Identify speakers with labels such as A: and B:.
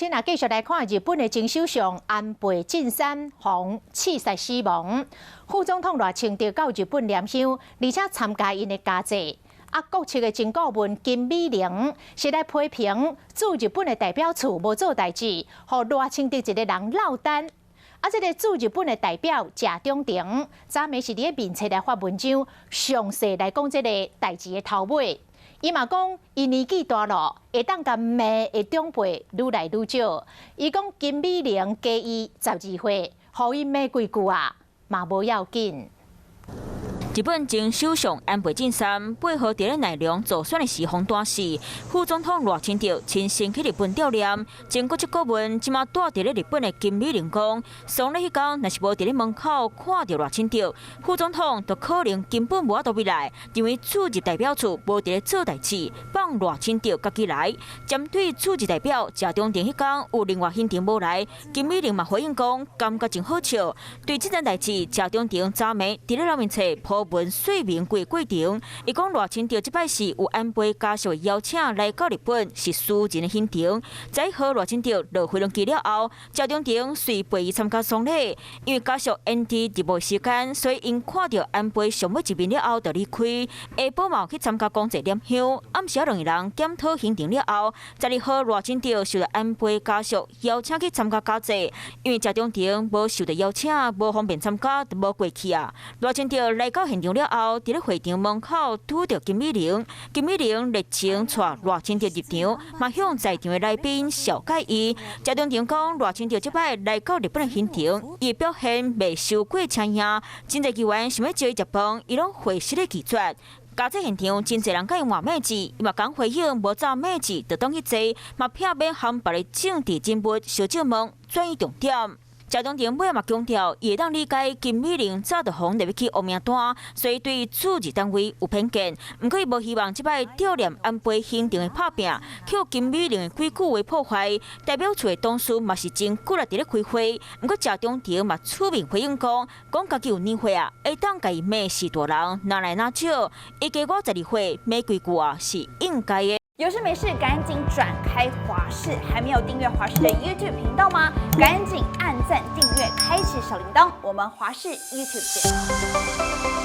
A: 亲继续来看日本的前首相安倍晋三防刺杀死亡，副总统赖清德到日本念乡，而且参加因的家祭。国측的前顾问金美玲是来批评驻日本的代表处无做代志，互赖清德一个人落单。这个驻日本的代表谢中廷，昨暝是伫面册来发文章，详细来讲这个代志的头尾。伊嘛讲，伊年纪大了，会当甲骂的长辈愈来愈少。伊讲金美玲加伊12岁，互伊骂几句啊，嘛无要紧。
B: 日本前首相安倍晋三配合伫咧内容造选的时风大事，副总统赖清德亲身去日本吊念。前国籍顾问即马住伫咧日本的金美玲讲，上咧迄天若是无伫咧门口看到赖清德，副总统就可能根本无法度来，因为驻日代表处无伫咧做代志，放赖清德家己来。针对驻日代表谢中廷迄天有另外行程无来，金美玲嘛回应讲，感觉真好笑。对这件代志，谢中廷昨暝伫咧面册文说明过程，伊讲赖清德即摆是有安倍家属的邀请来到日本，是私人的行程。在和赖清德落飞龙机了后，谢中廷随陪伊参加丧礼，因为家属因伫日无时间，所以因看到安倍上尾一面了后就离开。下晡嘛去参加公祭念香，暗时两个人检讨行程了后，12号赖清德受到安倍家属邀请去参加家祭，因为谢中廷无受到邀请，无方便参加，就无过去啊。赖清德来到现场了后，伫咧会场门口拄到金美玲，金美玲热情带赖清德入场，嘛向在场的来宾小解伊。谢中廷讲，赖清德即摆来到日本的行程，伊表现未受过请迎，真侪议员想要招伊食饭，伊拢回实咧拒绝。家祭现场真侪人甲伊换面子，伊嘛讲回应无照面子，就当去坐，嘛避免和别个政治人物小借问，转移重点。谢中廷尾嘛强调，伊会当理解金美玲早就红入去黑名单，所以对驻日单位有偏见。毋过伊无希望即摆悼念安倍行程的拍拼，扣金美玲的规矩为破坏。代表处的董事嘛是真骨力伫咧开会。毋过谢中廷嘛出面回应讲家己有年岁啊，会当家己骂是大人，哪来哪少？伊加我12岁，骂几句啊是应该的。
C: 有事没事赶紧转开华视，还没有订阅华视的 YouTube 频道吗？赶紧按赞、订阅、开启小铃铛，我们华视 YouTube 见。